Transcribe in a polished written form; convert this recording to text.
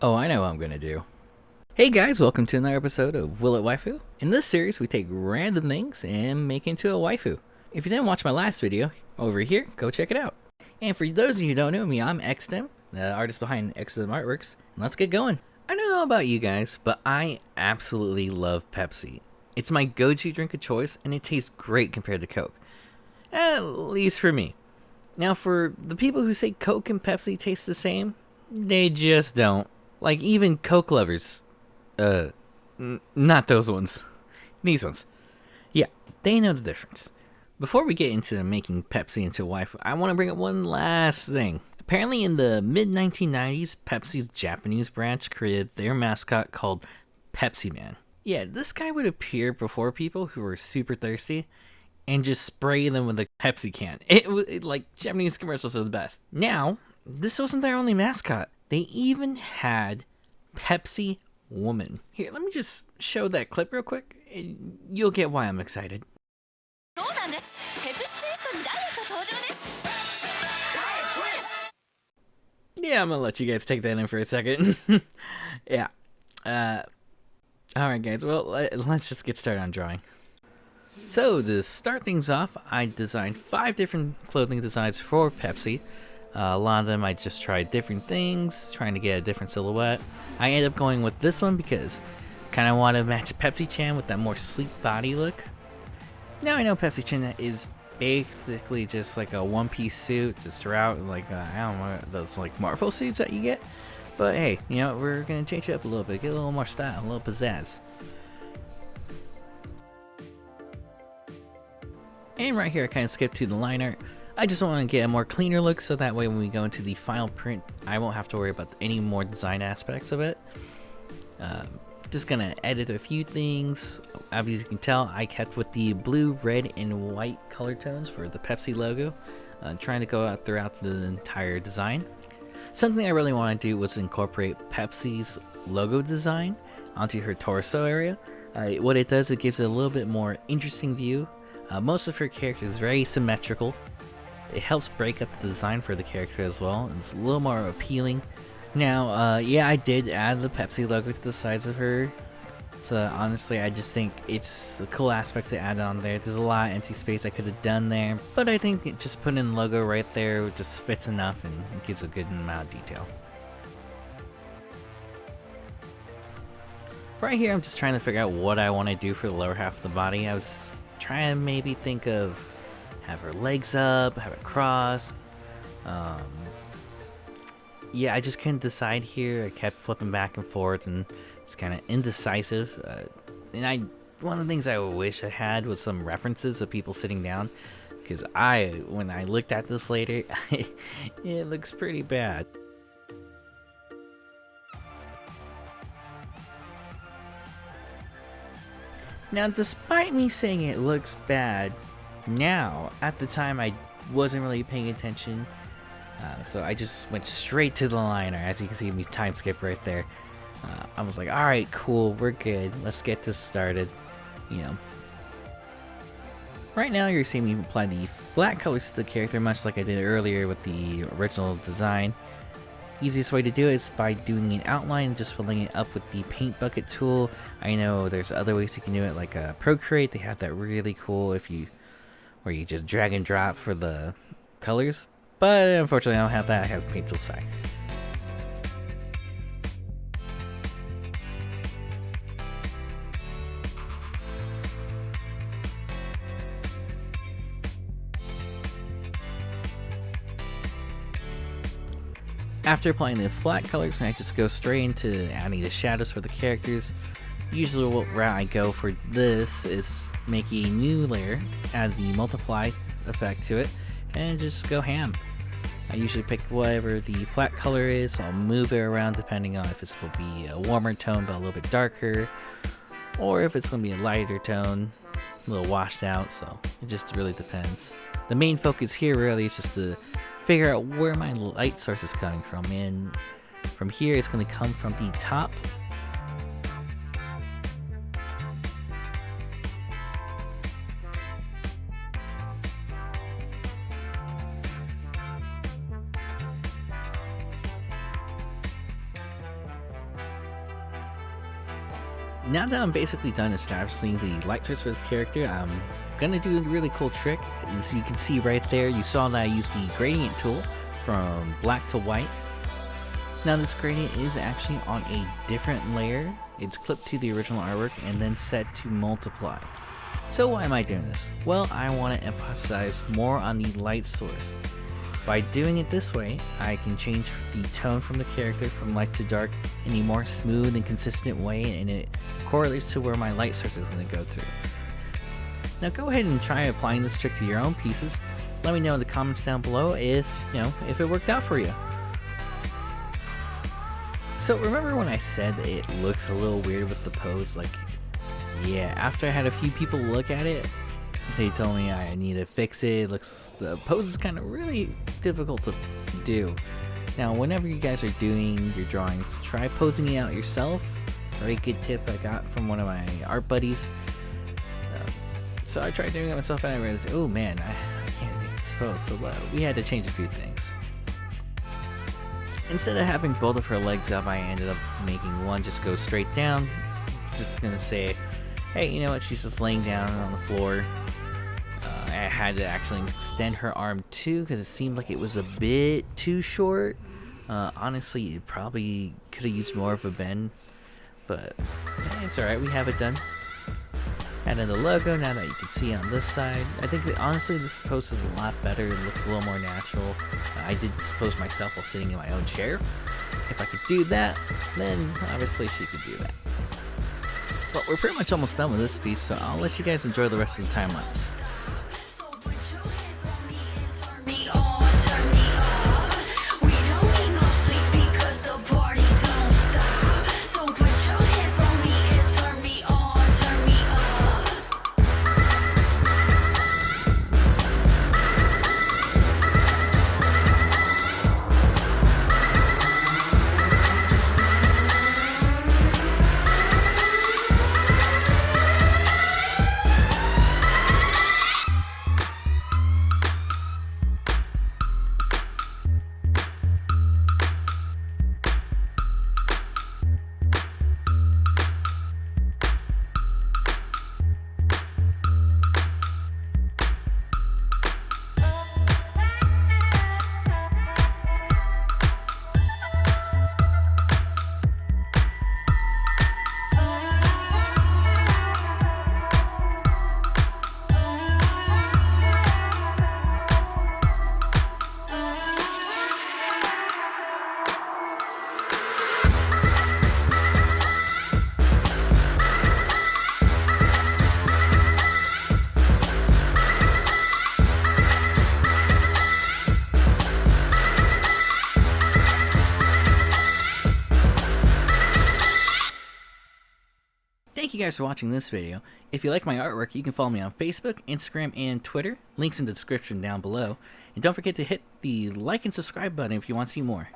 Oh, I know what I'm gonna do. Hey guys, welcome to another episode of Will It Waifu? In this series, we take random things and make it into a waifu. If you didn't watch my last video, over here, go check it out. And for those of you who don't know me, I'm Exodam, the artist behind Exodam Artworks, and let's get going. I don't know about you guys, but I absolutely love Pepsi. It's my go-to drink of choice, and it tastes great compared to Coke. At least for me. Now, for the people who say Coke and Pepsi taste the same, they just don't. Like, even Coke lovers. Not those ones. These ones. Yeah, they know the difference. Before we get into making Pepsi into a waifu, I want to bring up one last thing. Apparently in the mid-1990s, Pepsi's Japanese branch created their mascot called Pepsi Man. Yeah, this guy would appear before people who were super thirsty and just spray them with a Pepsi can. Like, Japanese commercials are the best. Now, this wasn't their only mascot. They even had Pepsi Woman. Here, let me just show that clip real quick. You'll get why I'm excited. Yeah, I'm gonna let you guys take that in for a second. Yeah. Alright guys, well, let's just get started on drawing. So, to start things off, I designed 5 different clothing designs for Pepsi. A lot of them I just tried different things, trying to get a different silhouette. I ended up going with this one because I kind of want to match Pepsi-chan with that more sleek body look. Now I know Pepsi-chan is basically just like a one-piece suit, just throughout, like, I don't know, those like Marvel suits that you get. But hey, you know, we're going to change it up a little bit, get a little more style, a little pizzazz. And right here I kind of skipped to the line art. I just want to get a more cleaner look so that way when we go into the final print, I won't have to worry about any more design aspects of it. Just gonna edit a few things. As you can tell, I kept with the blue, red, and white color tones for the Pepsi logo, trying to go out throughout the entire design. Something I really want to do was incorporate Pepsi's logo design onto her torso area. What it does, it gives it a little bit more interesting view. Most of her character is very symmetrical. It helps break up the design for the character as well. It's a little more appealing. Now, yeah, I did add the Pepsi logo to the sides of her. So honestly, I just think it's a cool aspect to add on there. There's a lot of empty space I could have done there, but I think just putting in the logo right there just fits enough and gives a good amount of detail. Right here, I'm just trying to figure out what I want to do for the lower half of the body. I was trying to maybe think of have her legs up, have it cross. Yeah, I just couldn't decide here. I kept flipping back and forth and it's kind of indecisive. And one of the things I wish I had was some references of people sitting down, because when I looked at this later, it looks pretty bad. Now, despite me saying it looks bad, now, at the time I wasn't really paying attention, so I just went straight to the liner. As you can see, me time skip right there. I was like, alright, cool, we're good, let's get this started, you know. Right now you're seeing me apply the flat colors to the character, much like I did earlier with the original design. Easiest way to do it is by doing an outline and just filling it up with the paint bucket tool. I know there's other ways you can do it, like Procreate, they have that really cool where you just drag and drop for the colors, but unfortunately I don't have that. I have the paint tool side. After applying the flat colors, I just go straight into adding the shadows for the characters. Usually what route I go for this is make a new layer, add the multiply effect to it, and just go ham. I usually pick whatever the flat color is. I'll move it around depending on if it's going to be a warmer tone but a little bit darker, or if it's going to be a lighter tone, a little washed out, so it just really depends. The main focus here really is just to figure out where my light source is coming from, and from here it's going to come from the top. Now that I'm basically done establishing the light source for the character, I'm gonna do a really cool trick. As you can see right there, you saw that I used the gradient tool from black to white. Now this gradient is actually on a different layer. It's clipped to the original artwork and then set to multiply. So why am I doing this? Well, I want to emphasize more on the light source. By doing it this way, I can change the tone from the character from light to dark in a more smooth and consistent way, and it correlates to where my light source is going to go through. Now go ahead and try applying this trick to your own pieces. Let me know in the comments down below if it worked out for you. So remember when I said that it looks a little weird with the pose? Like, yeah, after I had a few people look at it, they told me I need to fix it. The pose is kind of really difficult to do. Now, whenever you guys are doing your drawings, try posing it out yourself. Very good tip I got from one of my art buddies. So I tried doing it myself and I realized, oh man, I can't make this pose. So we had to change a few things. Instead of having both of her legs up, I ended up making one just go straight down. Just gonna say, hey, you know what, she's just laying down on the floor. I had to actually extend her arm too because it seemed like it was a bit too short. Honestly, it probably could have used more of a bend, but it's alright, we have it done. Added the logo now that you can see on this side. I think that honestly this pose is a lot better. It looks a little more natural. I did this pose myself while sitting in my own chair. If I could do that, then obviously she could do that. But we're pretty much almost done with this piece, so I'll let you guys enjoy the rest of the time lapse. Thank you guys for watching this video. If you like my artwork, you can follow me on Facebook, Instagram, and Twitter. Links in the description down below. And don't forget to hit the like and subscribe button if you want to see more.